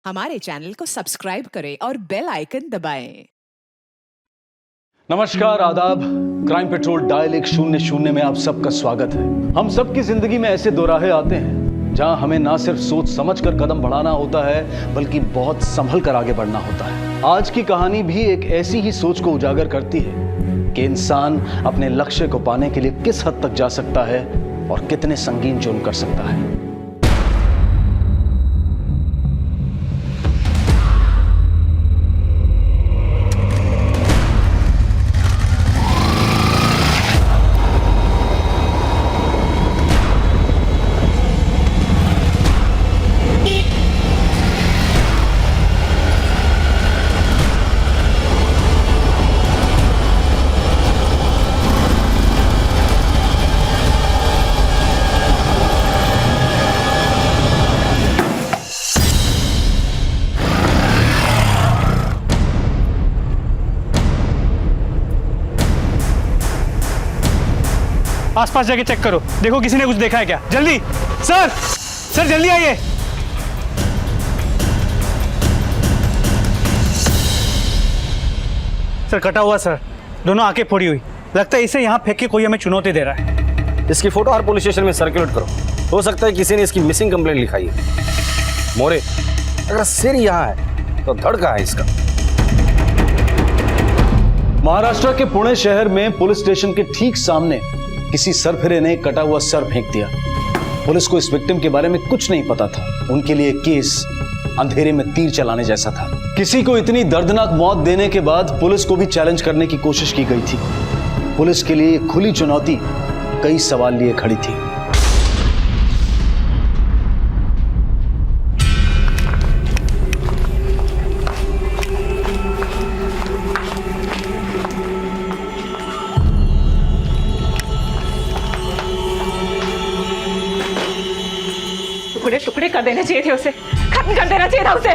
हमारे चैनल को सब्सक्राइब करें और बेल आइकन दबाएं। नमस्कार, आदाब। क्राइम पेट्रोल डायल 100 में आप सबका स्वागत है। हम सबकी जिंदगी में ऐसे दोराहे आते हैं जहां हमें ना सिर्फ सोच समझ कर कदम बढ़ाना होता है बल्कि बहुत संभल कर आगे बढ़ना होता है। आज की कहानी भी एक ऐसी ही सोच को उजागर करती है कि इंसान अपने लक्ष्य को पाने के लिए किस हद तक जा सकता है और कितने संगीन जुर्म कर सकता है। आसपास जाके चेक करो, देखो किसी ने कुछ देखा है क्या। जल्दी सर जल्दी आइए। सर कटा हुआ सर, दोनों आंखें फोड़ी हुई। लगता है इसे यहाँ फेंक के कोई हमें चुनौती दे रहा है। इसकी फोटो हर पुलिस स्टेशन में सर्कुलेट करो। हो सकता है किसी ने इसकी मिसिंग कंप्लेंट लिखाई है। मोरे, अगर सिर यहाँ है तो धड़ कहाँ है इसका? महाराष्ट्र के पुणे शहर में पुलिस स्टेशन के ठीक सामने किसी सरफिरे ने कटा हुआ सर फेंक दिया। पुलिस को इस विक्टिम के बारे में कुछ नहीं पता था। उनके लिए केस अंधेरे में तीर चलाने जैसा था। किसी को इतनी दर्दनाक मौत देने के बाद पुलिस को भी चैलेंज करने की कोशिश की गई थी। पुलिस के लिए खुली चुनौती कई सवाल लिए खड़ी थी। टुकड़े टुकड़े कर देना चाहिए थे उसे, खत्म कर देना चाहिए था उसे।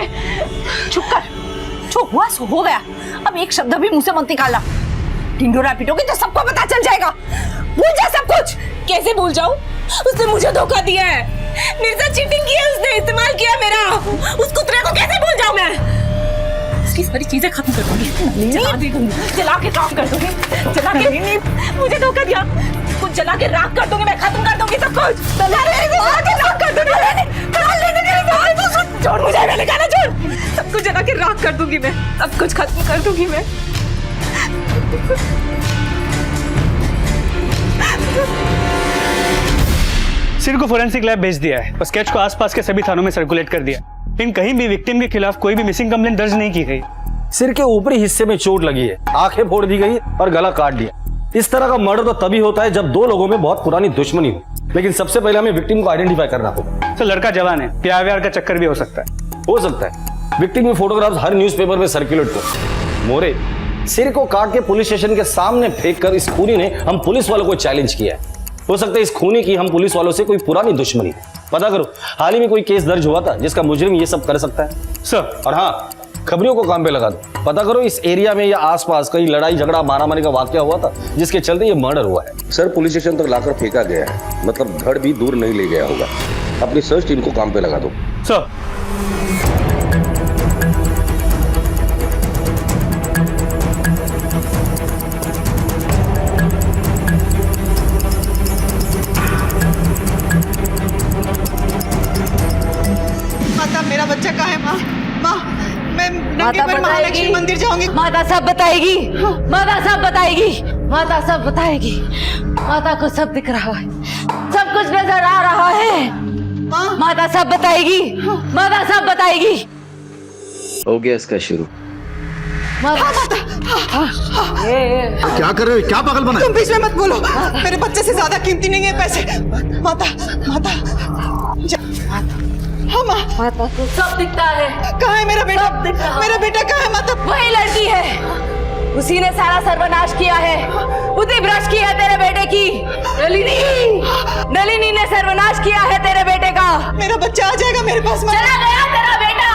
चुप कर, जो हुआ सो हो गया। अब एक शब्द भी मुंह से मत निकालना। ढिंडोरा पीटोगे तो सबको पता चल जाएगा। भूल जा सब कुछ। कैसे भूल जाऊं? उसने मुझे धोखा दिया है, मेरे साथ चीटिंग की है, उसने इस्तेमाल किया मेरा। उस कुतरे को कैसे भूल जाऊं मैं? उसकी सारी चीजें खत्म कर दूंगी, जला दूंगी, जला के काम कर दूंगी, जला के। मुझे धोखा दिया, कुछ जला के राख कर दूंगी मैं, खत्म कर दूंगी सब कुछ। छोड़ मुझे, मैंने कहा ना छोड़। सब कुछ जला के राख कर दूंगी मैं, सब कुछ खत्म कर दूंगी मैं। सिर को फोरेंसिक लैब भेज दिया है और स्केच को आसपास के सभी थानों में सर्कुलेट कर दिया। लेकिन कहीं भी विक्टिम के खिलाफ कोई भी मिसिंग कंप्लेंट दर्ज नहीं की गई। सिर के ऊपरी हिस्से में चोट लगी है, आंखें फोड़ दी गई और गला काट दिया। इस तरह का मर्डर तो तभी होता है जब दो लोगों में बहुत पुरानी दुश्मनी हो। लेकिन सबसे पहले हमें विक्टिम को आइडेंटिफाई करना होगा। तो लड़का जवान है, प्यार व्यार का चक्कर भी हो सकता है। हो सकता है विक्टिम की फोटोग्राफ्स हर न्यूज़पेपर में सर्कुलेट करो। मोरे, सिर को काट के पुलिस स्टेशन के सामने फेंक कर इस खूनी ने हम पुलिस वालों को चैलेंज किया है। हो सकता है इस खूनी की हम पुलिस वालों से कोई पुरानी दुश्मनी। पता करो, हाल ही में कोई केस दर्ज हुआ था जिसका मुजरिम ये सब कर सकता है सर। और हाँ, खबरियों को काम पे लगा दो। पता करो इस एरिया में या आसपास कहीं लड़ाई झगड़ा मारामारी का वाकया हुआ था जिसके चलते ये मर्डर हुआ है। सर, पुलिस स्टेशन तक लाकर फेंका गया है, मतलब धड़ भी दूर नहीं ले गया होगा। अपनी सर्च टीम को काम पे लगा दो। सर माता, मेरा बच्चा कहाँ है? माँ, माँ, मैं नंगे पर महालक्ष्मी मंदिर जाऊंगी। माता सब बताएगी। माता सब बताएगी। माता सब बताएगी। माता को सब दिख रहा है, सब कुछ नजर आ रहा है। माता सब बताएगी। माता सब बताएगी। हो गया इसका शुरू। क्या कर रहे हो? क्या पागल बना? तुम बीच में मत बोलो, मेरे बच्चे से ज्यादा कीमती नहीं है पैसे। माता, माता, हाँ माँ। माता को सब दिखता है। कहाँ है मेरा बेटा? मेरा बेटा कहाँ है माता? वही लड़की है, उसी ने सारा सर्वनाश किया है, बुद्धि भ्रष्ट की है तेरे बेटे की। नलिनी ने सर्वनाश किया है तेरे बेटे का। मेरा बच्चा आ जाएगा मेरे पास। चला गया तेरा बेटा,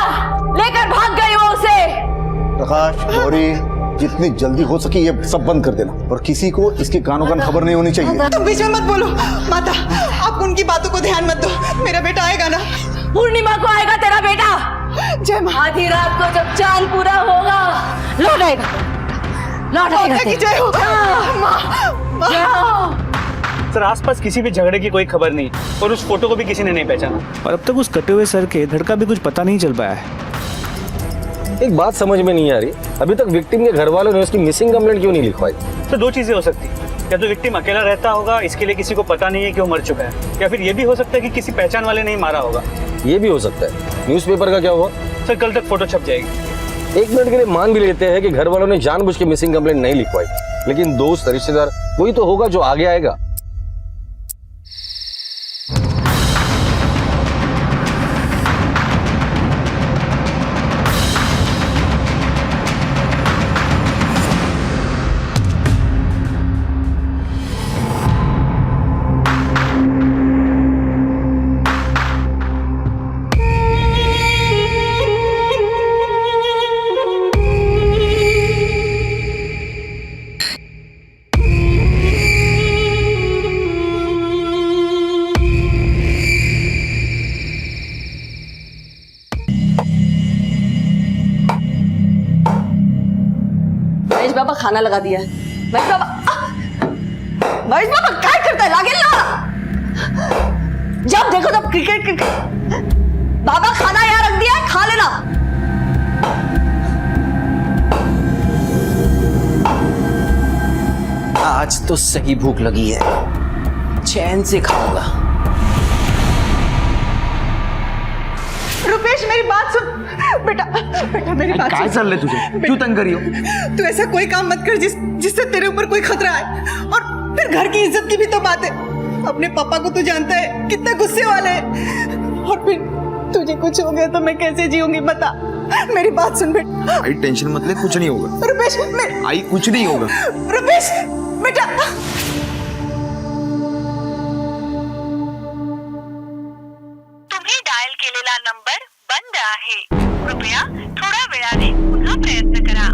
लेकर भाग गई वो उसे। प्रकाश, गौरी, जितनी जल्दी हो सके ये सब बंद कर देना और किसी को इसके कानों कान खबर नहीं होनी चाहिए। तुम बीच में मत बोलो माता, आप उनकी बातों को ध्यान मत दो, मेरा बेटा आएगा ना। पूर्णिमा को आएगा तेरा बेटा। जय माँ। आधी रात को जब चांद पूरा होगा लौट आएगा, लौट आएगा की जय हो। माँ, माँ। सर आसपास किसी भी झगड़े की कोई खबर नहीं और उस फोटो को भी किसी ने नहीं पहचाना और अब तक उस कटे हुए सर के धड़ का भी कुछ पता नहीं चल पाया है। एक बात समझ में नहीं आ रही, अभी तक विक्टिम के घर वालों ने उसकी मिसिंग कंप्लेंट क्यों नहीं लिखवाई? तो दो चीजें हो सकती है, या तो विक्टिम अकेला रहता होगा, इसके लिए किसी को पता नहीं है कि वो मर चुका है, या फिर ये भी हो सकता है कि किसी पहचान वाले ने ही मारा होगा। ये भी हो सकता है। न्यूज़पेपर का क्या हुआ? सर कल तक फोटो छप जाएगी। 1 मिनट के लिए मान भी लेते हैं कि घर वालों ने जानबूझ के मिसिंग कंप्लेंट नहीं लिखवाई, लेकिन दोस्त रिश्तेदार कोई तो होगा जो आगे आएगा। महेश बाबा खाना लगा दिया है। महेश बाबा क्या करता है? लागे ला, जब देखो तब क्रिकेट। बाबा खाना यहाँ रख दिया है, खा लेना। आज तो सही भूख लगी है, चैन से खाऊंगा। रुपेश मेरी बात सुन। बेटा बेटा मेरी बात क्या चल रहा है तुझे? क्यों तंग करी हो? तू ऐसा कोई काम मत कर जिससे तेरे ऊपर कोई खतरा है। और फिर घर की इज्जत की भी तो बात है। अपने पापा को तू जानता है कितना गुस्से वाले हैं। और फिर तुझे कुछ हो गया तो मैं कैसे जीऊंगी बता। मेरी बात सुन बेटा। आई टेंशन मत ले, कुछ नहीं होगा। रुपेश आई कुछ नहीं होगा। रुपेश बेटा। तुम्ही डायल केलेला नंबर बंद आहे, कृपया थोड्या वेळाने पुन्हा प्रयत्न करा।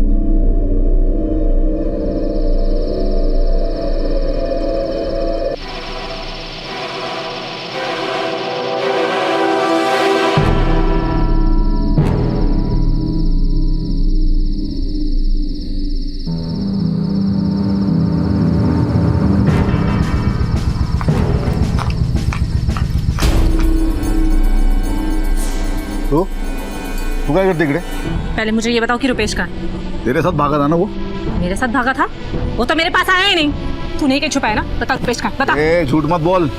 तो तू क्या करते इकडे? पहले मुझे ये बताओ कि रुपेश का तेरे साथ भागा था ना वो? मेरे साथ भागा था? वो तो मेरे पास आया ही नहीं। तूने ही कहीं छुपाया ना? बता रुपेश का, बता। ए झूठ मत बोल।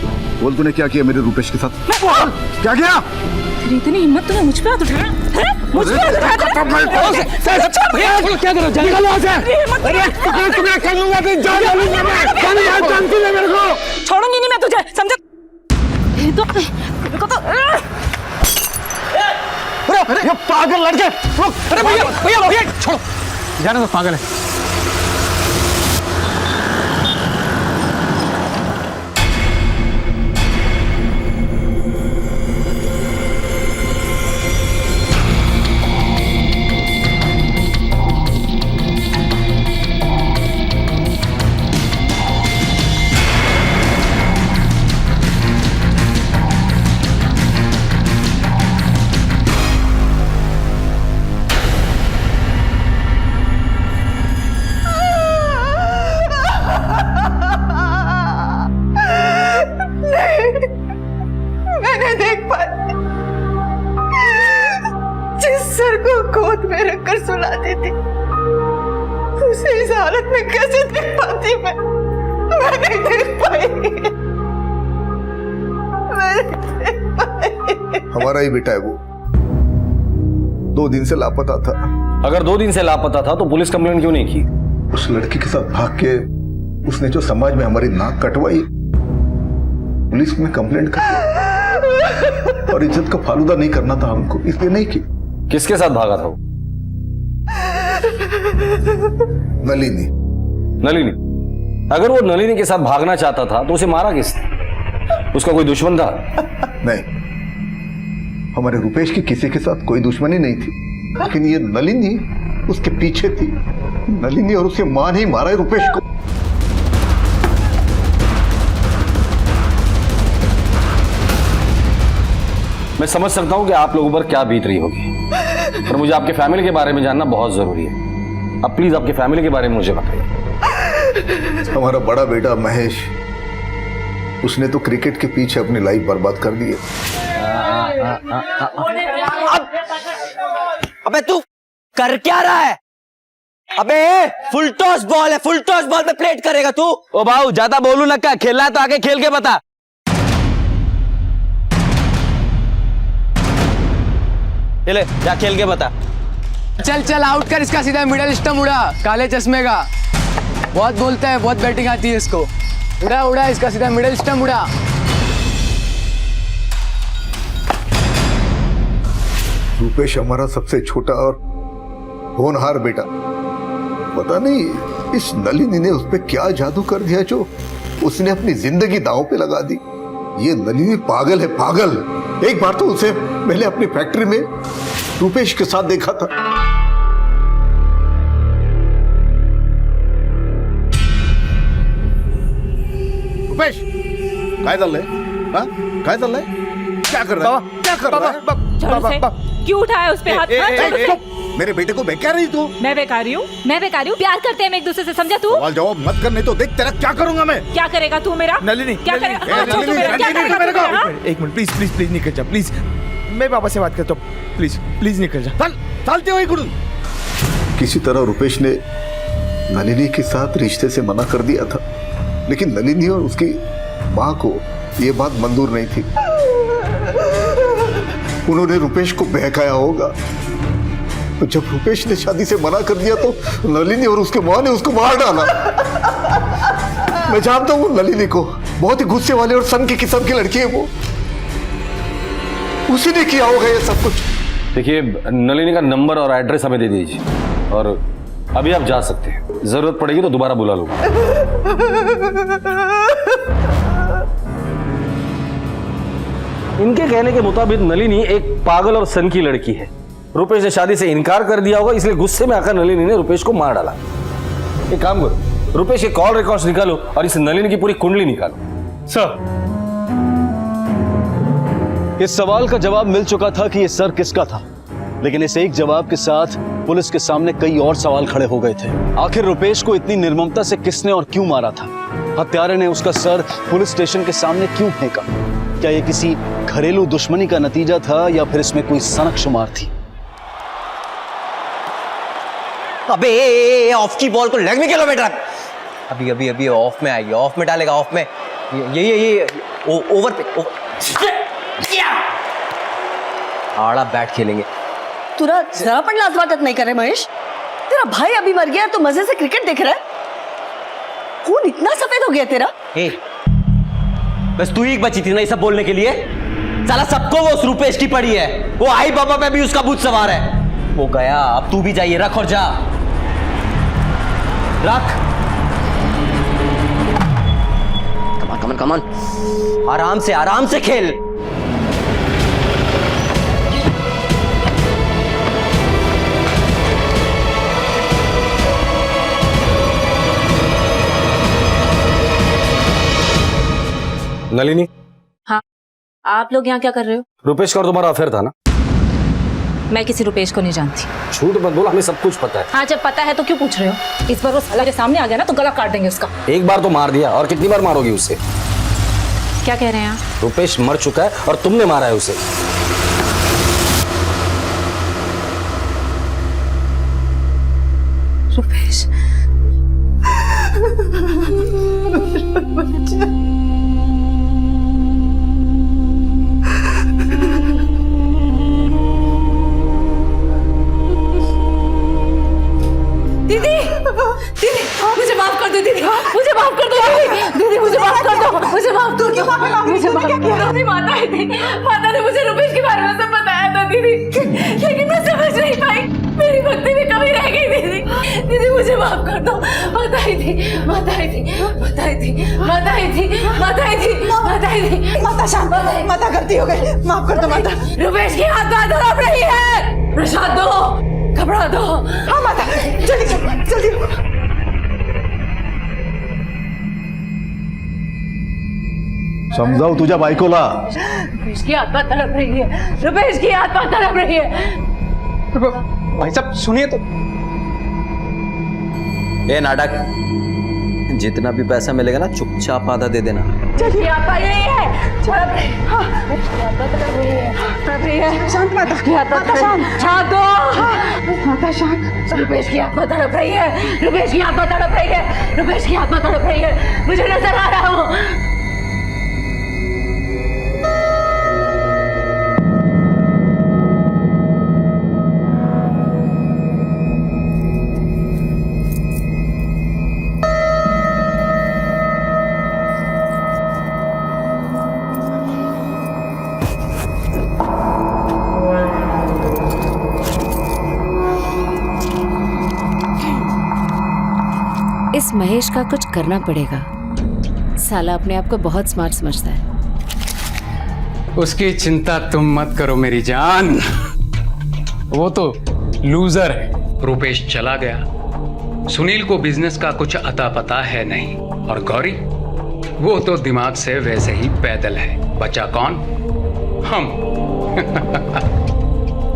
बोल तूने क्या किया मेरे रुपेश के साथ? बोल क्या किया? तेरी इतनी हिम्मत तूने मुझ पे हाथ उठाया? हैं? मुझ पे हाथ उठाया? क्या करो? निकलो यहाँ से। कर लूंगा तो जान डालूंगा मैं। जानती है मेरे को। छोड़ूंगी नहीं मैं तुझे, समझे? ये तो मेरे को तो अरे ये पागल लड़के। अरे भैया भैया भैया छोड़ो, जाने दो, पागल है। मैंने देख पाई जिस सर को गोद में रखकर सुलाती थी, उसे इस हालत में कैसे देख पाती मैं नहीं देख पाई। मैं नहीं देख पाई। हमारा ही बेटा है वो, 2 दिन से लापता था। अगर 2 दिन से लापता था तो पुलिस कंप्लेंट क्यों नहीं की? उस लड़की के साथ भाग के उसने जो समाज में हमारी नाक कटवाई, पुलिस में कंप्लेंट कर और इज्जत का फालूदा नहीं करना था हमको, इसलिए नहीं की। किसके साथ भागा था वो? नलिनी। नलिनी? अगर वो नलिनी के साथ भागना चाहता था तो उसे मारा किसने? उसका कोई दुश्मन था? नहीं, हमारे रुपेश की किसी के साथ कोई दुश्मनी नहीं थी, लेकिन ये नलिनी उसके पीछे थी। नलिनी और उसके मां ने ही मारा है रुपेश को। मैं समझ सकता हूं कि आप लोगों पर क्या बीत रही होगी, पर मुझे आपके फैमिली के बारे में जानना बहुत जरूरी है। अब प्लीज आपके फैमिली के बारे में मुझे बताइए। हमारा बड़ा बेटा महेश, उसने तो क्रिकेट के पीछे अपनी लाइफ बर्बाद कर दी है। अबे तू कर क्या रहा है? अबे फुल टॉस बॉल है, फुल टॉस बॉल पे प्लेट करेगा तू? ओ भाऊ ज्यादा बोलू ना, क्या खेलना है तो आके खेल के बता। ले जा खेल के बता। चल चल आउट कर इसका, सीधा मिडल स्टंप उड़ा, काले चश्मे का। बहुत बोलता है, बहुत बैटिंग आती है इसको। उड़ा उड़ा इसका, सीधा मिडल स्टंप उड़ा। रूपेश हमारा सबसे छोटा और होनहार बेटा, पता नहीं इस नलिनी ने उस पे क्या जादू कर दिया जो उसने अपनी जिंदगी दांव पे लगा दी। ये नलिनी पागल है, पागल। एक बार तो उसे मैंने अपनी फैक्ट्री में रूपेश के साथ देखा था। रूपेश काय चाललंय? हाँ काय चाललंय? क्या कर रहा है? क्या कर रहा है? क्यों उठाया उस पे हाथ? मेरे बेटे को बेकार रही तू? मैं बेकारी हूँ? मैं बेकारी हूँ? प्यार करते हैं हम एक दूसरे से, समझा तू? सवाल जवाब मत कर, नहीं तो देख तेरा क्या करूंगा मैं। क्या करेगा तू मेरा? नलिनी, क्या करेगा? एक मिनट प्लीज प्लीज प्लीज निकल जा, प्लीज। मैं पापा से बात करता हूँ, प्लीज प्लीज निकल जा। चलते हुए गुरु। किसी तरह रुपेश ने नलिनी के साथ रिश्ते से मना कर दिया था, लेकिन नलिनी और उसकी माँ को ये बात मंजूर नहीं थी। उन्होंने रुपेश को बहकाया होगा। तो जब रुपेश ने शादी से मना कर दिया तो नलिनी और उसके माँ ने उसको मार डाला। मैं जानता हूँ नलिनी को, बहुत ही गुस्से वाले और सन की किस्म की लड़की है वो। उसी ने किया होगा ये सब कुछ। देखिए नलिनी का नंबर और एड्रेस हमें दे दीजिए और अभी आप जा सकते हैं। जरूरत पड़ेगी तो दोबारा बुला लूंगा। इनके कहने के मुताबिक नलिनी एक पागल और सन की लड़की है। रुपेश ने शादी से इनकार कर दिया होगा, इसलिए गुस्से में आकर नलिनी ने रुपेश को मार डाला। एक काम करो, रुपेश के कॉल रिकॉर्ड्स निकालो और इस नलिनी की पूरी कुंडली निकालो। सर इस सवाल का जवाब मिल चुका था कि ये सर किसका था, लेकिन इस एक जवाब के साथ पुलिस के सामने कई और सवाल खड़े हो गए थे। आखिर रुपेश को इतनी निर्ममता से किसने और क्यों मारा था? हत्यारे ने उसका सर पुलिस स्टेशन के सामने क्यों फेंका? क्या ये किसी घरेलू दुश्मनी का नतीजा था या फिर इसमें कोई सनक शुमार थी? अबे ऑफ की बॉल को लेग में खेलो बेटा। अभी अभी अभी ऑफ में आएगी, ऑफ में डालेगा, ऑफ में। ये ओवर पे आड़ा बैट खेलेंगे। तुरा जरा पण लाज वाटत नहीं करे महेश? तेरा भाई अभी मर गया तो मजे से क्रिकेट देख रहा है? खून इतना सफेद हो गया तेरा? बस तू ही बची थी ना ये सब बोलने के लिए। साला सबको वो उस रुपेश की पड़ी है। वो आई बाबा पे भी उसका भूत सवार है। वो गया, अब तू भी जाइए, रख और जा। रख। कमान कमान कमान, आराम से खेल। नलिनी, हाँ, आप लोग यहाँ क्या कर रहे हो? रुपेश का और तुम्हारा अफेयर था ना? मैं किसी रुपेश को नहीं जानती। झूठ मत बोलो, हमें सब कुछ पता है। हाँ, जब पता है तो क्यों पूछ रहे हो? इस बार वो साला के सामने आ गया ना तो गला काट देंगे उसका। एक बार तो मार दिया, और कितनी बार मारोगी उससे? क्या कह रहे हैं आप? रुपेश मर चुका है और तुमने मारा है उसे। रुपेश दीदी, मुझे माफ कर दो दीदी, मुझे माफ कर दो दीदी, मुझे माफ कर दो, मुझे माफ कर दो, मुझे माफ कर दो। माता ने मुझे रुपेश के बारे में सब बताया था दीदी, लेकिन मैं समझ नहीं पाई। मेरी भक्ति में कमी रह गई दीदी। दीदी मुझे माफ कर दो। माता शांत, माता गलती हो गई, माफ कर दो माता। रुपेश की हाथ तड़प रही है, प्रसाद दो, कपड़ा दो। हाँ माता, जल्दी समजाऊ तुझ्या बायकोला। रुपेश की आत्मा तड़प रही है, रुपेश की आत्मा तड़प रही है। भाई साहब सुनिए तो। ए नाटक, जितना भी पैसा मिलेगा ना चुपचाप आधा दे देना। चलिए आप आई है। शांत माता, शांत दो। माता शांत। रुपेश की आत्मा तड़प रही है, रुपेश की आत्मा तड़प रही है, रुपेश की आत्मा तड़प रही है, मुझे नजर आ रहा हूँ। इस महेश का कुछ करना पड़ेगा। साला अपने आप को बहुत स्मार्ट समझता है। उसकी चिंता तुम मत करो मेरी जान, वो तो लूजर है। रुपेश चला गया, सुनील को बिजनेस का कुछ अता पता है नहीं, और गौरी वो तो दिमाग से वैसे ही पैदल है। बचा कौन? हम।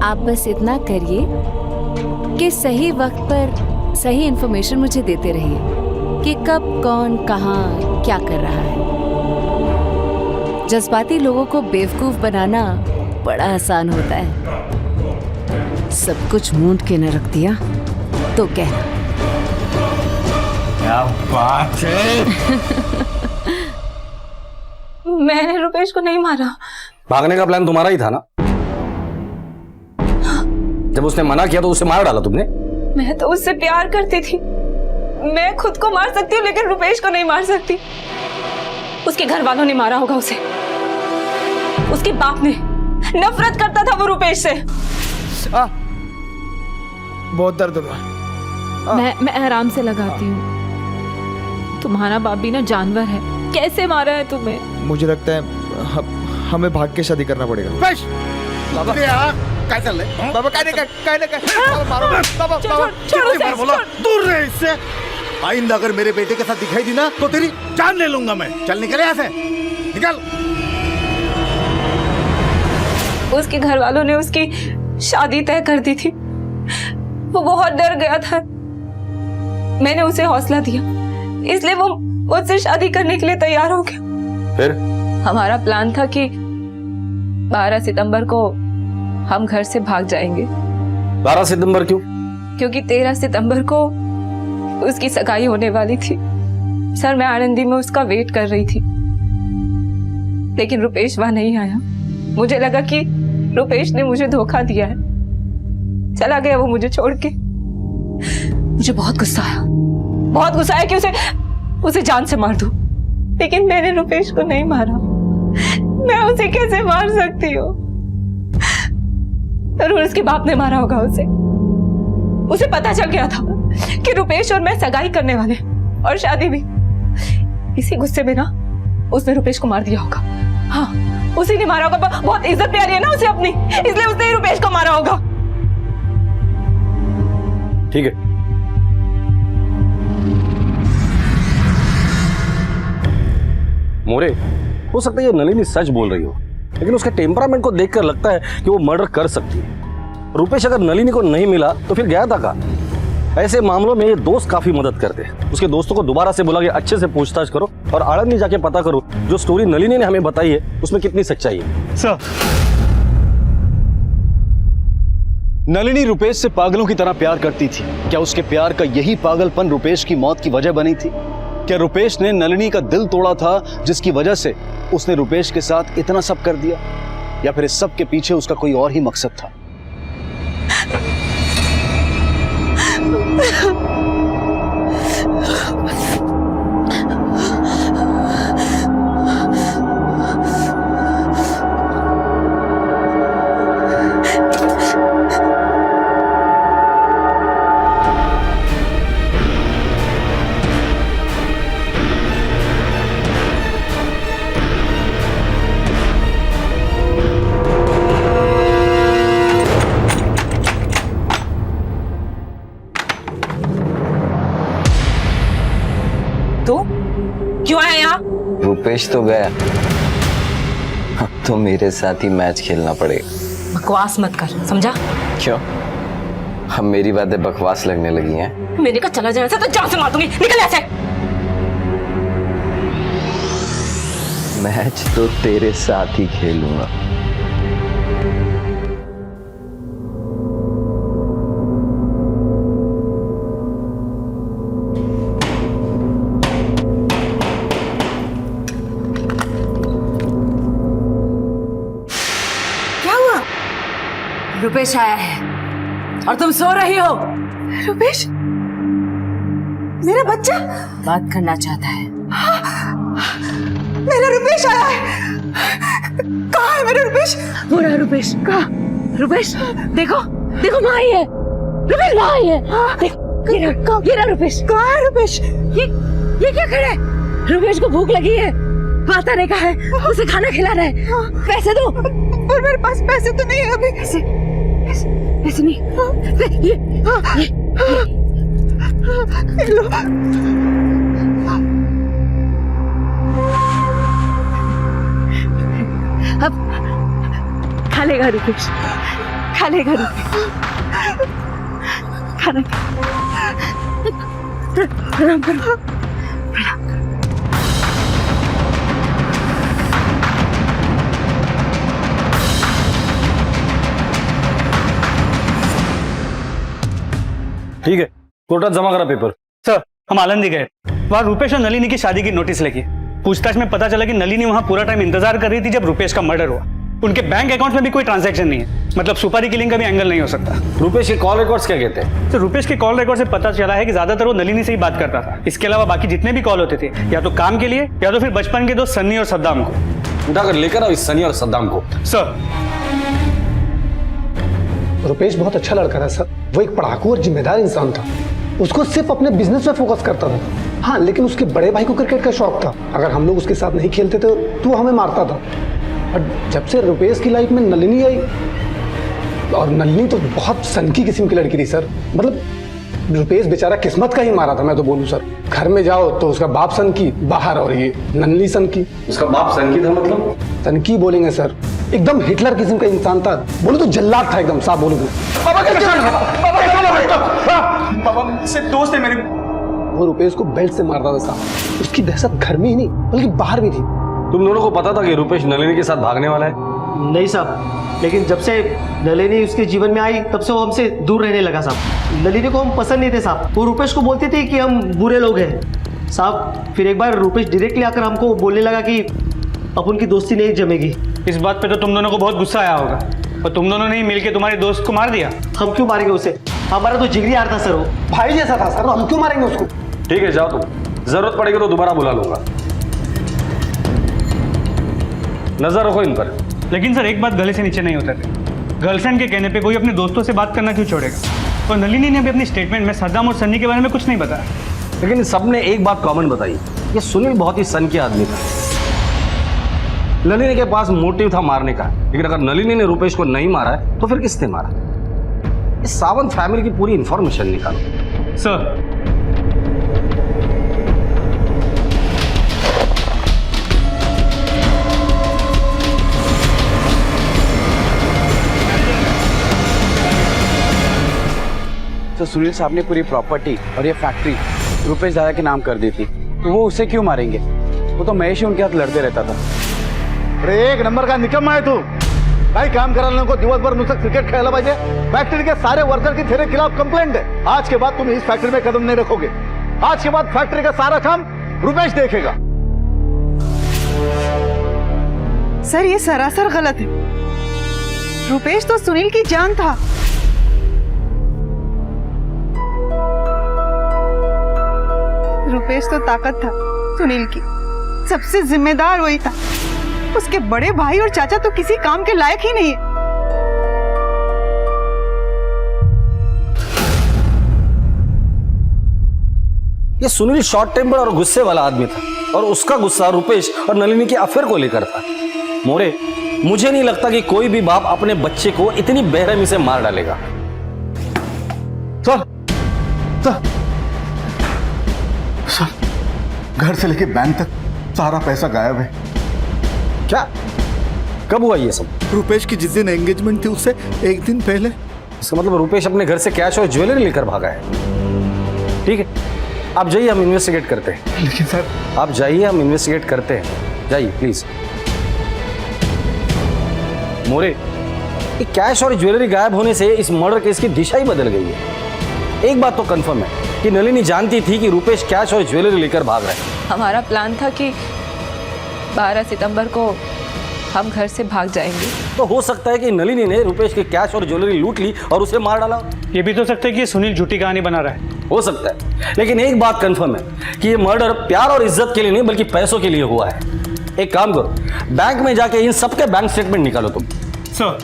आप बस इतना करिए कि सही वक्त पर सही इंफॉर्मेशन मुझे देते रहिए कि कब कौन कहाँ क्या कर रहा है। जज्बाती लोगों को बेवकूफ बनाना बड़ा आसान होता है। सब कुछ मूंद के न रख दिया तो कहना। क्या बात है। मैंने रुपेश को नहीं मारा। भागने का प्लान तुम्हारा ही था ना? जब उसने मना किया तो उसे मार डाला तुमने? मैं तो उससे प्यार करती थी। मैं खुद को मार सकती हूँ लेकिन रुपेश को नहीं मार सकती। उसके घर वालों ने मारा होगा उसे। उसके बाप ने। नफरत करता था वो रुपेश से। बहुत दर्द हो रहा है। मैं आराम से लगाती हूँ। तुम्हारा बाप भी ना जानवर है। कैसे मारा है तुम्हें? मुझे लगता है हमें भाग के शादी करना पड़ेगा। बाबा क्या चल रहा है? बाबा छोड़ो। दूर रहे इससे। आइंदा अगर मेरे बेटे के साथ दिखाई दी ना तो तेरी जान ले लूंगा मैं। चल निकल यहाँ से, निकल। उसके घर वालों ने उसकी शादी तय कर दी थी। वो बहुत डर गया था। मैंने उसे हौसला दिया, इसलिए वो मुझसे शादी करने के लिए तैयार हो गया। फिर हमारा प्लान था कि 12 सितंबर को हम घर से भाग जाएंगे। 12 सितंबर क्यों? क्योंकि 13 सितंबर को उसकी सगाई होने वाली थी। सर, मैं आनंदी में उसका वेट कर रही थी, लेकिन रुपेश वहां नहीं आया। मुझे लगा कि रुपेश ने मुझे धोखा दिया है, चला गया वो मुझे छोड़ के। मुझे बहुत गुस्सा आया कि उसे जान से मार दूं, लेकिन मैंने रुपेश को नहीं मारा। मैं उसे कैसे मार सकती हूँ? जरूर उसके बाप ने मारा होगा उसे पता चल गया था कि रुपेश और मैं सगाई करने वाले, और शादी भी। इसी गुस्से में ना उसने रुपेश को मार दिया होगा। हाँ, उसी ने मारा होगा। बहुत इज्जत प्यारी है ना उसे अपनी, इसलिए उसने रुपेश को मारा होगा। ठीक है, मोरे, हो सकता है ये नलिनी सच बोल रही हो, लेकिन उसके टेम्परामेंट को देखकर लगता है कि वो मर्डर कर सकती है। रुपेश अगर नलिनी को नहीं मिला तो फिर गया था कहाँ? ऐसे मामलों में ये दोस्त काफी मदद करते हैं। उसके दोस्तों को दोबारा से बुला के अच्छे से पूछताछ करो और आनंदी जाके पता करो जो स्टोरी नलिनी ने हमें बताई है उसमें कितनी सच्चाई है। सर, नलिनी रुपेश से पागलों की तरह प्यार करती थी। क्या उसके प्यार का यही पागलपन रुपेश की मौत की वजह बनी थी? क्या रुपेश ने नलिनी का दिल तोड़ा था जिसकी वजह से उसने रुपेश के साथ इतना सब कर दिया? या फिर इस सब के पीछे उसका कोई और ही मकसद था? तो क्यों आया यहाँ? रुपेश तो गया, अब तो मेरे साथ ही मैच खेलना पड़ेगा। बकवास मत कर, समझा? क्यों? अब मेरी बातें बकवास लगने लगी हैं। मैंने कहा चला जाए तो जान से मार दूंगी, निकल ऐसे। मैच तो तेरे साथ ही खेलूंगा। क्या हुआ? रुपेश आया है और तुम सो रही हो। रुपेश, मेरा बच्चा बात करना चाहता है। मेरा रुपेश आया है। कहाँ है मेरा रुपेश? वो रहा रुपेश। कहाँ? रुपेश देखो, देखो माँ आई है। रुपेश माँ आई है। देखो ये रहा रुपेश। कहाँ है रुपेश? ये क्या खड़ा है? रुपेश को भूख लगी है, माता ने कहा है उसे खाना खिलाना है। पैसे दो। पर मेरे पास पैसे तो नहीं है अभी। पैसे नहीं। ये लो। अब खा लेगा रुपेश, खा लेगा रुपेश। खाना प्रणाम करो, प्रणाम करो। ठीक है, कोर्टात जमा करा पेपर। सर हम आलंदी गए, वहाँ रुपेश और नलिनी की शादी की नोटिस लगी। पूछताछ में पता चला कि नलिनी वहाँ पूरा टाइम इंतजार कर रही थी जब रुपेश का मर्डर हुआ। उनके बैंक अकाउंट में भी कोई ट्रांजैक्शन नहीं है, मतलब सुपारी किलिंग का भी एंगल नहीं हो सकता। रुपेश के कॉल रिकॉर्ड्स क्या कहते हैं? तो रुपेश के कॉल रिकॉर्ड से पता चला है कि ज्यादातर वो नलिनी से ही बात करता था। इसके अलावा बाकी जितने भी कॉल होते थे या तो काम के लिए या तो फिर बचपन के दोस्त सन्नी और सद्दाम को। उठाकर लेकर आओ इस सनी और सद्दाम को। सर रुपेश बहुत अच्छा लड़का था सर। वो एक पढ़ाकू और जिम्मेदार इंसान था। उसको सिर्फ अपने बिजनेस पे फोकस करता था। हाँ, लेकिन उसके बड़े भाई को क्रिकेट का शौक था। अगर हम लोग उसके साथ नहीं खेलते थे तो वो हमें मारता था। और जब से रुपेश की लाइफ में नलिनी आई, और नलिनी तो बहुत सनकी किस्म की लड़की थी सर। मतलब रुपेश बेचारा किस्मत का ही मारा था, मैं तो बोलूं सर। घर में जाओ तो उसका बाप सनकी, बाहर और ये नलिनी सनकी। उसका बाप सनकी था मतलब? सनकी बोलेंगे सर, एकदम हिटलर किस्म का इंसान था। बोलो तो जल्लाद था एकदम, साफ बोलो तो। बाबा से दोस्त है मेरे। वो रुपेश को बेल्ट से मारता था साहब। उसकी दहशत घर में ही नहीं बल्कि बाहर भी थी। तुम दोनों को पता था कि रुपेश नलिनी के साथ भागने वाला है? नहीं साहब, लेकिन जब से नलिनी उसके जीवन में आई तब से वो हमसे दूर रहने लगा साहब। नलिनी को हम पसंद नहीं थे साहब। वो रुपेश को बोलते थे कि हम बुरे लोग हैं साहब। फिर एक बार रुपेश डायरेक्टली आकर हमको बोलने लगा कि अपन की दोस्ती नहीं जमेगी। इस बात पे तो तुम दोनों को बहुत गुस्सा आया होगा और तुम दोनों ने ही मिलकर तुम्हारे दोस्त को मार दिया। हम क्यों मारेंगे उसे? हमारा तो जिगरी यार था सर, वो भाई जैसा था सर। हम क्यों मारेंगे उसको? ठीक है, जाओ तुम। जरूरत पड़ेगी तो दोबारा बुला लूंगा। नजर रखो इन पर। लेकिन सर एक बात गले से नीचे नहीं होता था। गर्लफ्रेंड के कहने पे कोई अपने दोस्तों से बात करना क्यों छोड़ेगा? और नलिनी ने भी अपनी स्टेटमेंट में सद्दाम और सन्नी के बारे में कुछ नहीं बताया। लेकिन सबने एक बात कॉमन बताई, ये सुनील बहुत ही सन के आदमी था। नलिनी के पास मोटिव था मारने का, लेकिन अगर नलिनी ने रुपेश को नहीं मारा है तो फिर किसने मारा? इस सावंत फैमिली की पूरी इंफॉर्मेशन निकालो। सर तो सुनील साहब ने पूरी प्रॉपर्टी और ये फैक्ट्री रुपेश दादा के नाम कर दी थी, तो वो उसे क्यों मारेंगे? वो तो महेश ही उनके हाथ लड़ते रहता था। अरे एक नंबर का निकम्मा है तू। काही काम करायला नको, दिवसभर नुसतं क्रिकेट खेळायला पाहिजे। फैक्ट्री के सारे वर्कर की तेरे खिलाफ कंप्लेंट है। आज के बाद तुम इस फैक्ट्री में कदम नहीं रखोगे। आज के बाद फैक्ट्री का सारा काम रुपेश देखेगा। सर ये सरासर गलत है। रुपेश तो सुनील की जान था। रुपेश तो ताकत था सुनील की, सबसे जिम्मेदार वही था। उसके बड़े भाई और चाचा तो किसी काम के लायक ही नहीं है। ये सुनील शॉर्ट टेम्पर और गुस्से वाला आदमी था, और उसका गुस्सा रुपेश और नलिनी के अफेयर को लेकर था। मोरे, मुझे नहीं लगता कि कोई भी बाप अपने बच्चे को इतनी बेरहमी से मार डालेगा। सर, घर से लेके बैंक तक सारा पैसा गायब है। क्या? कब हुआ ये सब? रुपेश की जिस दिन एंगेजमेंट थी उससे एक दिन पहले इसका मतलब रुपेश अपने घर से कैश और ज्वेलरी लेकर भागा है। ठीक है, आप जाइए, हम इन्वेस्टिगेट करते हैं। लेकिन सर, आप जाइए, हम इन्वेस्टिगेट करते हैं, जाइए प्लीज। मोरे, ये कैश और ज्वेलरी गायब होने से इस मर्डर केस की दिशा ही बदल गई है। एक बात तो कंफर्म है कि नलिनी जानती थी कि रुपेश कैश और ज्वेलरी लेकर भाग रहा है। हमारा प्लान था कि 12 सितंबर को हम घर से भाग जाएंगे। तो हो सकता है कि नलिनी ने रुपेश के कैश और ज्वेलरी लूट ली और उसे मार डाला। ये भी तो सकता है कि सुनील झूठी कहानी बना रहा है। हो सकता है, लेकिन एक बात कंफर्म है कि ये मर्डर प्यार और इज्जत के लिए नहीं बल्कि पैसों के लिए हुआ है। एक काम करो, बैंक में जाके इन सबके बैंक स्टेटमेंट निकालो तुम। सर,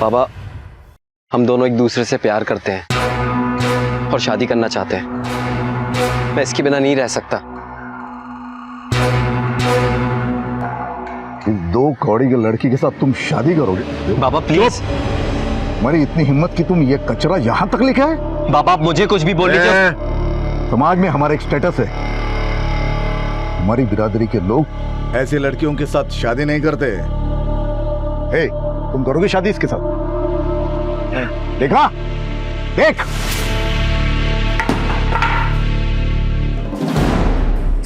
बाबा, हम दोनों एक दूसरे से प्यार करते हैं और शादी करना चाहते हैं। मैं इसके बिना नहीं रह सकता। इस 2 कौड़ी की लड़की के साथ तुम शादी करोगे? बाबा प्लीज। तुम्हारी इतनी हिम्मत कि तुम ये कचरा यहां तक लेके आए? बाबा आप मुझे कुछ भी बोल लीजिए। समाज में हमारा एक स्टेटस है, हमारी बिरादरी के लोग ऐसी लड़कियों के साथ शादी नहीं करते। हे, तुम करोगे शादी इसके साथ? देखा, देख।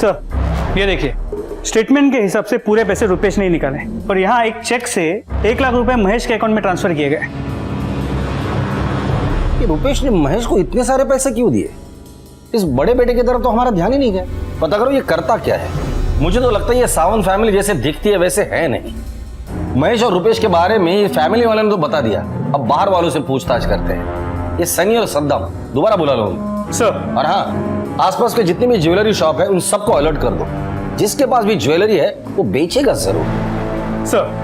सर, ये देखिए, स्टेटमेंट के हिसाब से पूरे पैसे रुपेश ने ही निकाले और यहाँ एक चेक से 1 लाख रुपए महेश के अकाउंट में ट्रांसफर किए गए। कि रुपेश ने महेश को इतने सारे पैसे क्यों दिए? इस बड़े बेटे की तरफ तो हमारा ध्यान ही नहीं गया। पता करो ये करता क्या है। मुझे तो लगता है ये सावंत फैमिली जैसे दिखती है वैसे है नहीं। महेश और रुपेश के बारे में ये फैमिली वाले ने तो बता दिया, अब बाहर वालों से पूछताछ करते हैं। ये सनी और सद्दाम दोबारा बुला लो सर। और हाँ, आसपास के जितनी भी ज्वेलरी शॉप है उन सबको अलर्ट कर दो। जिसके पास भी ज्वेलरी है वो बेचेगा जरूर। सर,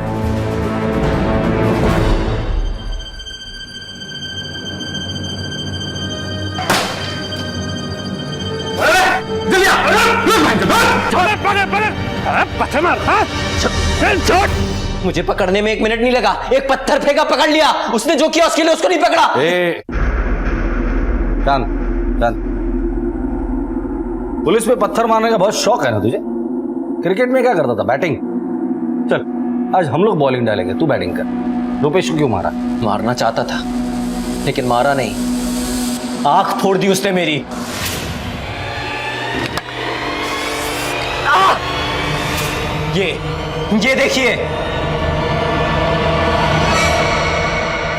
मुझे पकड़ने में 1 मिनट नहीं लगा। एक पत्थर फेंका, पकड़ लिया। उसने जो किया उसके लिए उसको नहीं पकड़ा। पुलिस में पत्थर मारने का बहुत शौक है ना तुझे? क्रिकेट में क्या करता था? बैटिंग। चल, आज हम लोग बॉलिंग डालेंगे, तू बैटिंग कर। रुपेश को क्यों मारा? मारना चाहता था लेकिन मारा नहीं। आंख फोड़ दी उसने मेरी। ये देखिए,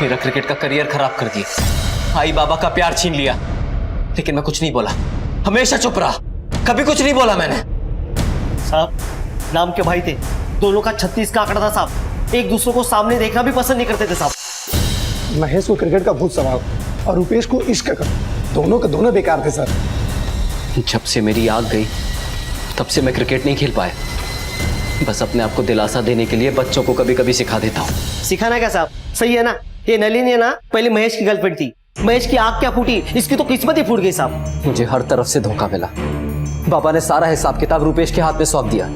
मेरा क्रिकेट का करियर खराब कर दिया। आई बाबा का प्यार छीन लिया। लेकिन मैं कुछ नहीं बोला, हमेशा चुप रहा, कभी कुछ नहीं बोला मैंने। साहब, नाम के भाई थे, दोनों का 36 का आंकड़ा था साहब। एक दूसरे को सामने देखना भी पसंद नहीं करते थे साहब। महेश को क्रिकेट का भूत सवार और रुपेश को इश्क का। दोनों के दोनों बेकार थे सर। जब से मेरी आग गई तब से मैं क्रिकेट नहीं खेल पाया। बस अपने आप को दिलासा देने के लिए बच्चों को कभी कभी सिखा देता हूँ। सिखाना क्या साहब, सही है ना? ये नलिनी है ना, पहले महेश की गर्लफ्रेंड थी। महेश की आग क्या फूटी, इसकी तो किस्मत ही फूट गई साहब। मुझे हर तरफ से धोखा मिला। बाबा ने सारा हिसाब किताब रुपेश के हाथ में सौंप दिया।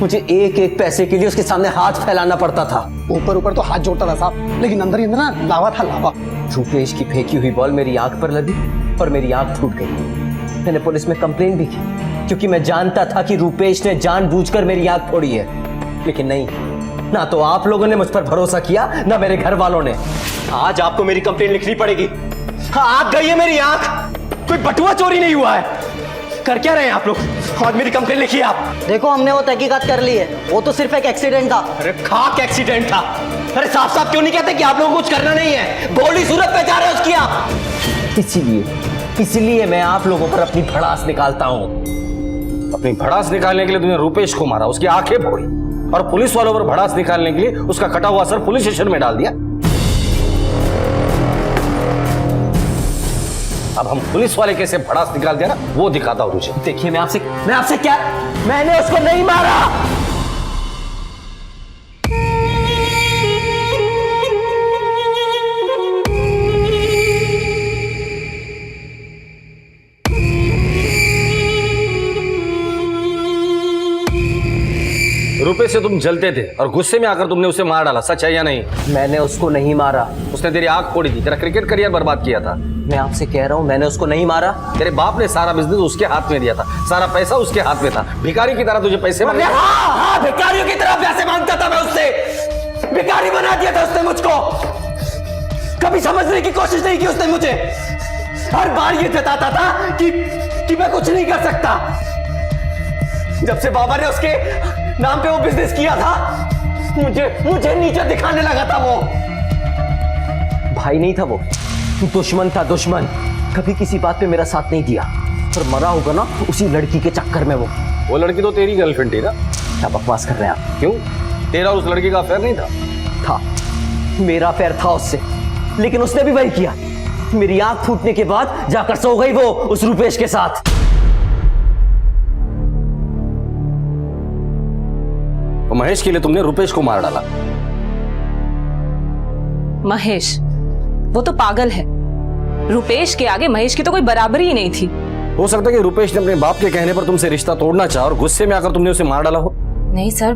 मुझे एक एक पैसे के लिए उसके सामने हाथ फैलाना पड़ता था। ऊपर ऊपर तो हाथ जोड़ता था साहब, लेकिन अंदर ही अंदर ना लावा था, लावा। रुपेश की फेंकी हुई बॉल मेरी आंख पर लगी और मेरी आंख फूट गई। मैंने पुलिस में कंप्लेन भी की क्योंकि मैं जानता था कि रुपेश ने जानबूझकर मेरी आंख फोड़ी है। लेकिन नहीं, ना तो आप लोगों ने मुझ पर भरोसा किया, ना मेरे घर वालों ने। आज आपको मेरी कंप्लेन लिखनी पड़ेगी। हाँ, आग गई है मेरी आंख, कोई बटुआ चोरी नहीं हुआ है। कर क्या रहे हैं आप लोग? आज मेरी कंप्लेन लिखिए आप। देखो, हमने वो तहकीकात कर ली है, वो तो सिर्फ एक एक्सीडेंट था। अरे खाक एक्सीडेंट था। अरे साफ साफ क्यों नहीं कहते कि आप लोगों को कुछ करना नहीं है? बॉडी सूरत पे जा रहे हो उसकी आप। इसीलिए मैं आप लोगों पर अपनी भड़ास निकालता हूँ। अपनी भड़ास निकालने के लिए तुमने रुपेश को मारा, उसकी आंखें फोड़ी और पुलिस वालों पर भड़ास निकालने के लिए उसका कटा हुआ सर पुलिस स्टेशन में डाल दिया। अब हम पुलिस वाले कैसे भड़ास निकाल दिया ना, वो दिखाता हूं तुझे। देखिए, मैं आपसे क्या, मैंने उसको नहीं मारा। रुपेश से तुम जलते थे और गुस्से में आकर तुमने उसे मार डाला, सच है या नहीं? मैंने उसको नहीं मारा। उसने तेरी आंख फोड़ी थी, तेरा क्रिकेट करियर बर्बाद किया था। मैं आपसे कह रहा हूँ मैंने उसको नहीं मारा। तेरे बाप ने सारा बिजनेस उसके हाथ में दिया था, सारा पैसा उसके हाथ में था, भिखारी की तरह तुझे पैसे मांगे। हाँ, भिखारियों की तरह पैसे मांगता था मैं उससे, भिखारी बना दिया था उसने मुझको। कभी समझने की कोशिश नहीं की उसने मुझे। हर बार ये जताता था कि मैं कुछ नहीं कर सकता। जब से बाबा ने उसके नाम पे वो बिजनेस किया था, मुझे नीचे दिखाने लगा था। वो भाई नहीं था, वो दुश्मन था, दुश्मन। कभी किसी बात पे मेरा साथ नहीं दिया, पर मरा होगा ना उसी लड़की के चक्कर में। वो लड़की तो तेरी गर्लफ्रेंड थी ना? क्या बकवास कर रहे हैं आप? क्यों, तेरा उस लड़की का अफेयर नहीं था? था, मेरा अफेयर था उससे, लेकिन उसने भी वही किया। मेरी आंख फूटने के बाद जाकर सो गई वो उस रुपेश के साथ। और महेश के लिए तुमने रुपेश को मार डाला। महेश वो तो पागल है, रुपेश के आगे महेश की तो कोई बराबरी ही नहीं थी। हो सकता है कि रुपेश ने अपने बाप के कहने पर तुमसे रिश्ता तोड़ना चाहा और गुस्से में आकर तुमने उसे मार डाला हो। नहीं सर,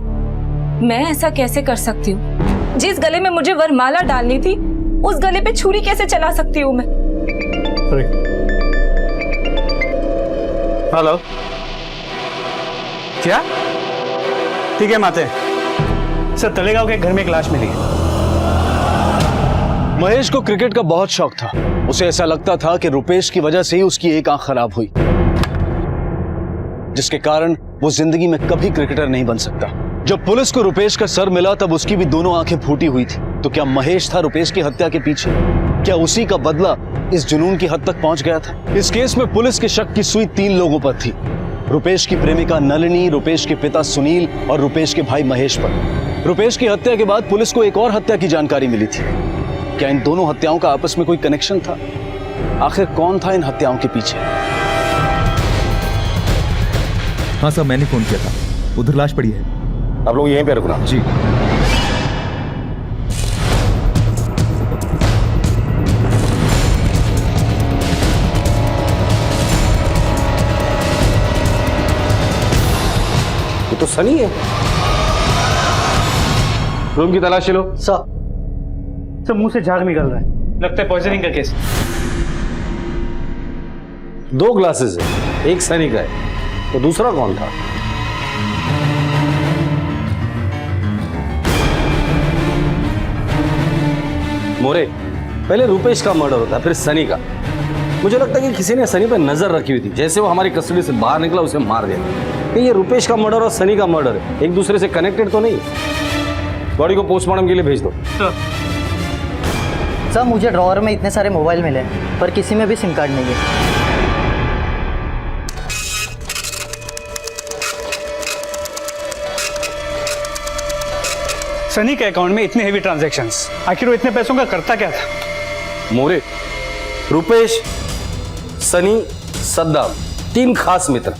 मैं ऐसा कैसे कर सकती हूँ? जिस गले में मुझे वरमाला डालनी थी उस गले पे छुरी कैसे चला सकती हूँ मैं? हेलो, क्या? ठीक है माते। सर, तलेगांव के घर में एक लाश मिली है। महेश को क्रिकेट का बहुत शौक था। उसे ऐसा लगता था कि रुपेश की वजह से ही उसकी एक आंख खराब हुई, जिसके कारण वो जिंदगी में कभी क्रिकेटर नहीं बन सकता। जब पुलिस को रुपेश का सर मिला तब उसकी भी दोनों आंखें फूटी हुई थी। तो क्या महेश था रुपेश की हत्या के पीछे? क्या उसी का बदला इस जुनून की हद तक पहुंच गया था? इस केस में पुलिस के शक की सुई 3 लोगों पर थी। रुपेश की प्रेमिका नलिनी, रुपेश के पिता सुनील और रुपेश के भाई महेश पर। रुपेश की हत्या के बाद पुलिस को एक और हत्या की जानकारी मिली थी। क्या इन दोनों हत्याओं का आपस में कोई कनेक्शन था? आखिर कौन था इन हत्याओं के पीछे? हाँ साहब, मैंने फोन किया था, उधर लाश पड़ी है। आप लोग यहीं पे रुकना। जी। ये तो सनी है। रूम की तलाशी लो। सर, मुंह से झाग निकल रहा है, लगता है पॉइजनिंग का केस। 2 ग्लासेस है, एक सनी का है, तो दूसरा कौन था? मोरे, पहले रुपेश का मर्डर होता है, फिर सनी का। मुझे लगता है कि किसी ने सनी पर नजर रखी हुई थी। जैसे वो हमारी कस्टडी से बाहर निकला उसे मार दिया। ये रुपेश का मर्डर और सनी का मर्डर एक दूसरे से कनेक्टेड तो नहीं? बॉडी को पोस्टमार्टम के लिए भेज दो। सर, मुझे ड्रॉअर में इतने सारे मोबाइल मिले पर किसी में भी सिम कार्ड नहीं है। सनी के अकाउंट में इतने हेवी ट्रांजैक्शंस, आखिर वो इतने पैसों का करता क्या था? मोरे, रुपेश, सनी, सद्दाम, 3 खास मित्र,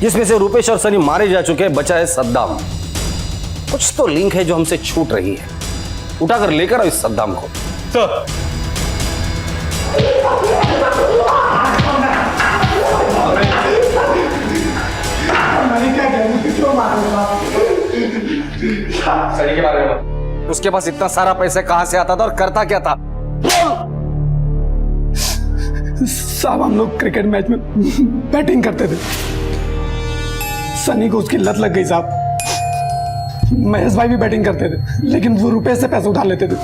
जिसमें से रुपेश और सनी मारे जा चुके हैं, बचा है सद्दाम। कुछ तो लिंक है जो हमसे छूट रही है। उठाकर लेकर आओ इस सद्दाम को। तो सनी के बारे में उसके पास इतना सारा पैसा कहां से आता था और करता क्या था? साहब, हम लोग क्रिकेट मैच में बैटिंग करते थे। सनी को उसकी लत लग गई साहब। महेश भाई भी बैटिंग करते थे, लेकिन वो रुपए से पैसे उठा लेते थे।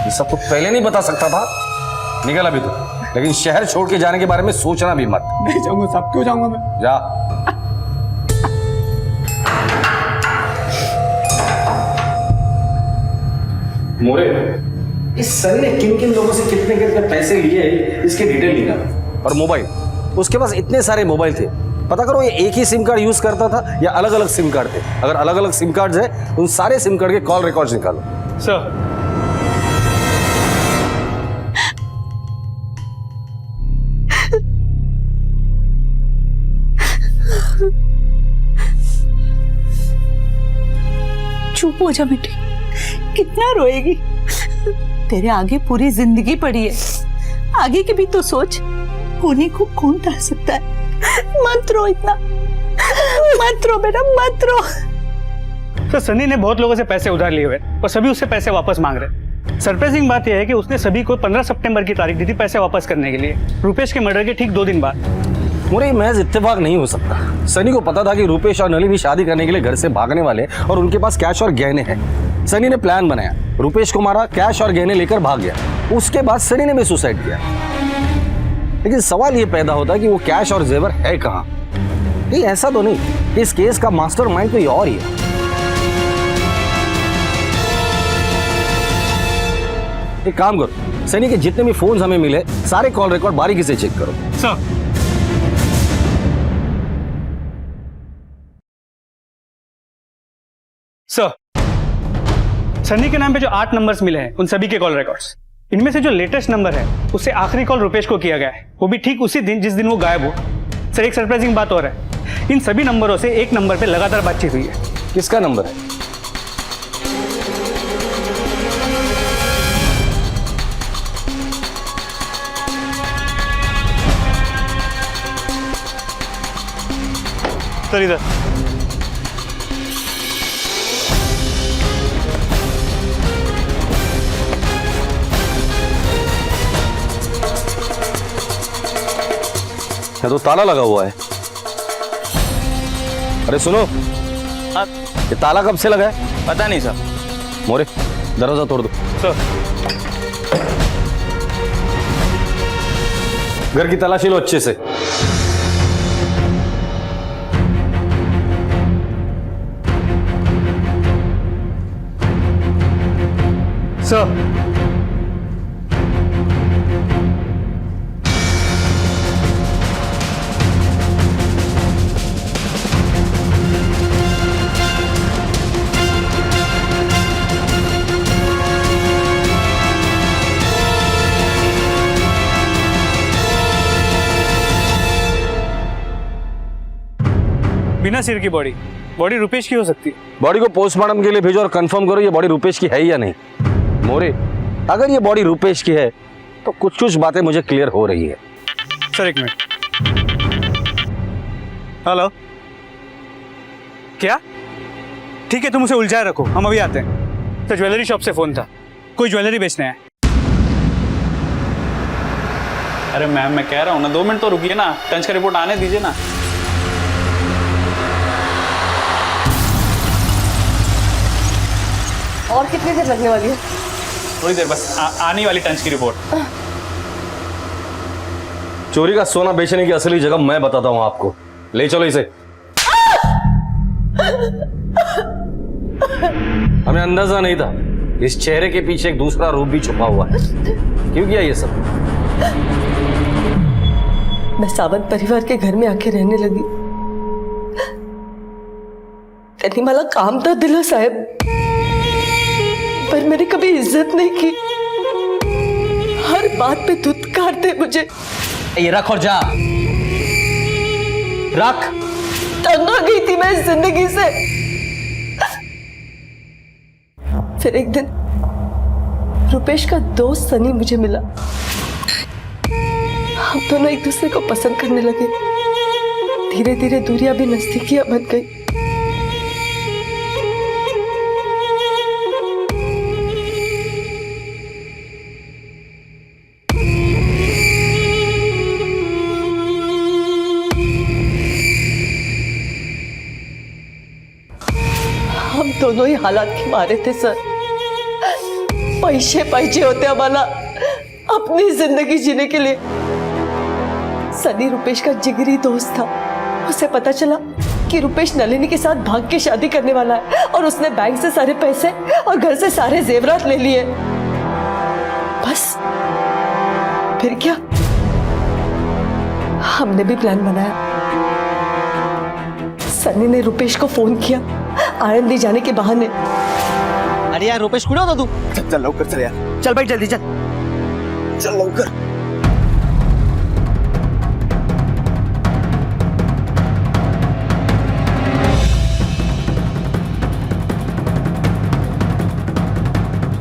ये सब तो पहले नहीं बता सकता था। निकल अभी तो, लेकिन शहर छोड़ के जाने के बारे में सोचना भी मत। नहीं जाऊंगा साहब। क्यों जाऊंगा मैं? जा। मोरे, इस सनी ने किन किन लोगों से कितने कितने पैसे लिए इसके डिटेल निकाल। और मोबाइल, उसके पास इतने सारे मोबाइल थे, पता करो ये एक ही सिम कार्ड यूज करता था या अलग अलग सिम कार्ड थे। अगर अलग अलग सिम कार्ड है तो उन सारे सिम कार्ड के कॉल रिकॉर्ड्स निकालो। सर, चुप हो जा बेटी, कितना रोएगी? तेरे आगे पूरी जिंदगी पड़ी है, आगे की भी तो सोच। होने को कौन टाल सकता है? मत रो इतना, मत रो बेटा, मत रो। तो सनी ने बहुत लोगों से पैसे उधार लिए हुए और सभी उससे पैसे वापस मांग रहे। सरप्राइजिंग बात यह है कि उसने सभी को 15 सितंबर की तारीख दी थी पैसे वापस करने के लिए, रुपेश के मर्डर के ठीक 2 दिन बाद। मोरे महज इत्तेफाक नहीं हो सकता। सनी को पता था कि रुपेश और नलिनी शादी करने के लिए घर से भागने वाले और उनके पास कैश और गहने हैं। सनी ने प्लान बनाया, रुपेश को मारा, कैश और गहने लेकर भाग गया। उसके बाद सनी ने भी सुसाइड किया। लेकिन सवाल ये पैदा होता है कि वो कैश और जेवर है कहाँ? नहीं, ऐसा तो नहीं कि इस केस का मास्टरमाइंड कोई और ही है। एक काम करो, सनी के जितने भी फोन्स हमें मिले सारे कॉल रिकॉर्ड बारीकी से चेक करो। सर सनी के नाम पे जो 8 नंबर्स मिले हैं उन सभी के कॉल रिकॉर्ड्स, इनमें से जो लेटेस्ट नंबर है उससे आखिरी कॉल रुपेश को किया गया है, वो भी ठीक उसी दिन जिस दिन वो गायब हुआ। सर एक सरप्राइजिंग बात और है, इन सभी नंबरों से एक नंबर पे लगातार बातचीत हुई है। किसका नंबर है? सर इधर तो ताला लगा हुआ है। अरे सुनो, ये ताला कब से लगा है? पता नहीं सर। मोरे दरवाजा तोड़ दो। सर घर की तलाशी लो अच्छे से। सर बिना सिर की बॉडी रुपेश की हो सकती है। बॉडी को पोस्टमार्टम के लिए भेजो और कंफर्म करो ये बॉडी रुपेश की है या नहीं। मोरे, अगर ये बॉडी रुपेश की है तो कुछ कुछ बातें मुझे क्लियर हो रही है। सर एक मिनट। हेलो, क्या? ठीक है, तुम उसे उलझाए रखो, हम अभी आते हैं। तो ज्वेलरी शॉप से फोन था, कोई ज्वेलरी बेचने आया। अरे मैम मैं कह रहा हूँ ना, 2 मिनट तो रुकिए ना, टंच का रिपोर्ट आने दीजिए ना। और कितनी देर लगने वाली है? थोड़ी देर बस, आने वाली टंच की रिपोर्ट। चोरी का सोना बेचने की असली जगह मैं बताता हूं आपको। ले चलो इसे। हमें अंदाजा नहीं था इस चेहरे के पीछे एक दूसरा रूप भी छुपा हुआ है। क्यों किया ये सब? मैं सावंत परिवार के घर में आके रहने लगी। करने वाला काम था दिला साहब, पर मैंने कभी इज्जत नहीं की। हर बात पे धुतकारते मुझे। ये रख और जा। रख। तंग आ गई थी मैं इस जिंदगी से। फिर एक दिन रुपेश का दोस्त सनी मुझे मिला। हम दोनों एक दूसरे को पसंद करने लगे। धीरे धीरे दूरियां भी नजदीकियां बन गई। हम दोनों ही हालात के मारे थे सर। पैसे पाहिजे होते हमारा अपनी जिंदगी जीने के लिए। सनी रुपेश का जिगरी दोस्त था। उसे पता चला कि रुपेश नलिनी के साथ भाग के शादी करने वाला है और उसने बैंक से सारे पैसे और घर से सारे जेवरात ले लिए। बस फिर क्या, हमने भी प्लान बनाया। सनी ने रुपेश को फोन किया आनंदी जाने के बहाने। अरे यार रुपेश कुठे होता तू? चल लवकर चल यार। चल भाई जल्दी चल। चल लवकर।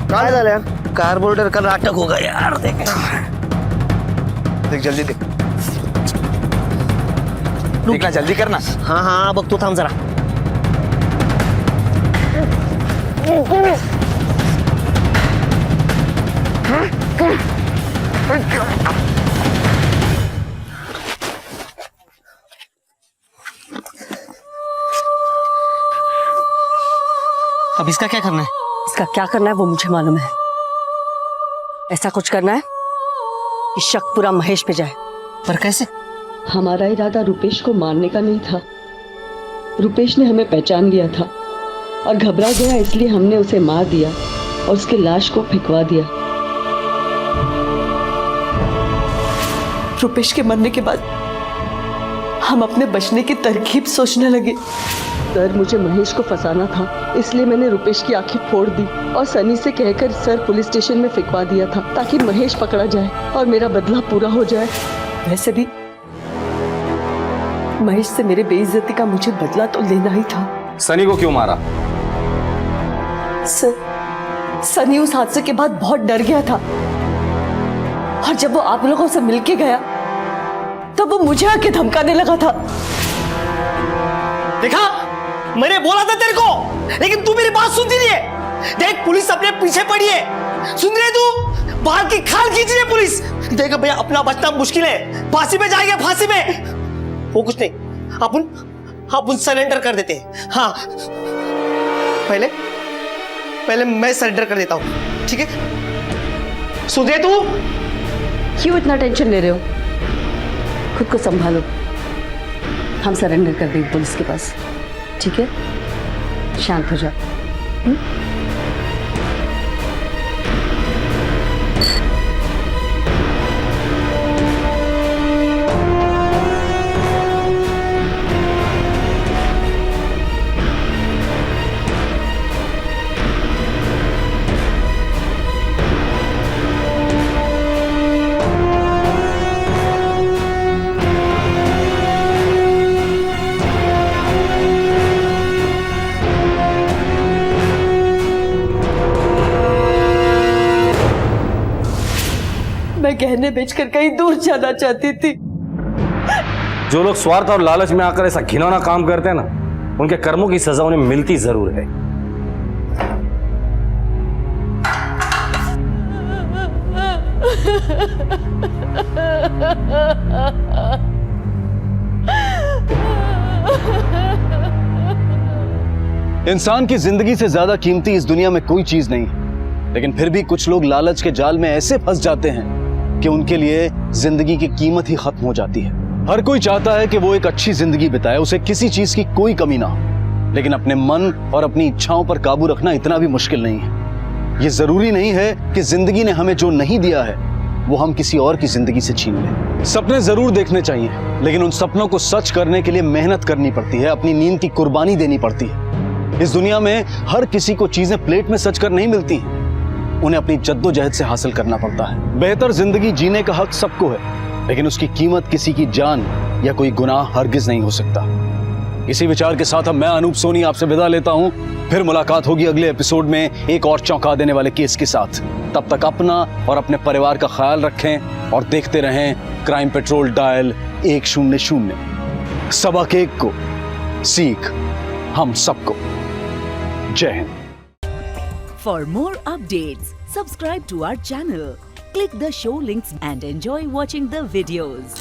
काय झालं यार? कार्बोरेटर का नाटक हो गया यार। देख जल्दी देख। देखना जल्दी करना। हाँ हाँ बघतो थांब जरा। अब इसका क्या करना है? इसका क्या करना है वो मुझे मालूम है। ऐसा कुछ करना है कि शक पूरा महेश पे जाए। पर कैसे? हमारा इरादा रुपेश को मारने का नहीं था। रुपेश ने हमें पहचान लिया था और घबरा गया, इसलिए हमने उसे मार दिया और उसकी लाश को फेंकवा दिया। रुपेश के मरने के बाद हम अपने बचने की तरकीब सोचने लगे। सर, मुझे महेश को फंसाना था, इसलिए मैंने रुपेश की आंखें फोड़ दी और सनी से कहकर सर पुलिस स्टेशन में फेंकवा दिया था ताकि महेश पकड़ा जाए और मेरा बदला पूरा हो जाए। वैसे भी महेश से मेरे बेइज्जती का मुझे बदला तो लेना ही था। सनी को क्यों मारा? सर, सनी उस हादसे के बाद बहुत डर गया था और जब वो आप लोगों से मिलके गया तब वो मुझे आके धमकाने लगा था। देखा, मैंने बोला था तेरे को, लेकिन तू मेरी बात सुनती नहीं है। देख, पुलिस अपने पीछे पड़ी है, सुन रहे तू? बाहर की खाल खींच रही है पुलिस। देख भैया, अपना बचना मुश्किल है, फांसी में जाएंगे, फांसी में। वो कुछ नहीं, अपन सरेंडर कर देते हैं। हाँ, पहले मैं सरेंडर कर देता हूँ, ठीक है? सुन रहे तू? क्यों इतना टेंशन ले रहे हो? खुद को संभालो। हम सरेंडर कर देंगे पुलिस के पास, ठीक है? शांत हो जाओ। मैं गहने बेचकर कहीं दूर जाना चाहती थी। जो लोग स्वार्थ और लालच में आकर ऐसा घिनौना काम करते हैं ना, उनके कर्मों की सजा उन्हें मिलती जरूर है। इंसान की जिंदगी से ज्यादा कीमती इस दुनिया में कोई चीज नहीं है, लेकिन फिर भी कुछ लोग लालच के जाल में ऐसे फंस जाते हैं कि उनके लिए जिंदगी की कीमत ही खत्म हो जाती है। हर कोई चाहता है कि वो एक अच्छी जिंदगी बिताए, उसे किसी चीज की कोई कमी ना हो, लेकिन अपने मन और अपनी इच्छाओं पर काबू रखना इतना भी मुश्किल नहीं है। ये जरूरी नहीं है कि जिंदगी ने हमें जो नहीं दिया है वो हम किसी और की जिंदगी से छीन लें। सपने जरूर देखने चाहिए, लेकिन उन सपनों को सच करने के लिए मेहनत करनी पड़ती है, अपनी नींद की कुर्बानी देनी पड़ती है। इस दुनिया में हर किसी को चीजें प्लेट में सच कर नहीं मिलती हैं, उन्हें अपनी जद्दोजहद से हासिल करना पड़ता है। बेहतर जिंदगी जीने का हक सबको है, लेकिन उसकी कीमत किसी की जान या कोई गुनाह हरगिज नहीं हो सकता। इसी विचार के साथ अब मैं अनूप सोनी आपसे विदा लेता हूं। फिर मुलाकात होगी अगले एपिसोड में एक और चौंका देने वाले केस के साथ। तब तक अपना और अपने परिवार का ख्याल रखें और देखते रहें क्राइम पेट्रोल डायल 100। सबक एक को, सीख हम सबको। जय Hind. For more updates, subscribe to our channel, click the show links and enjoy watching the videos.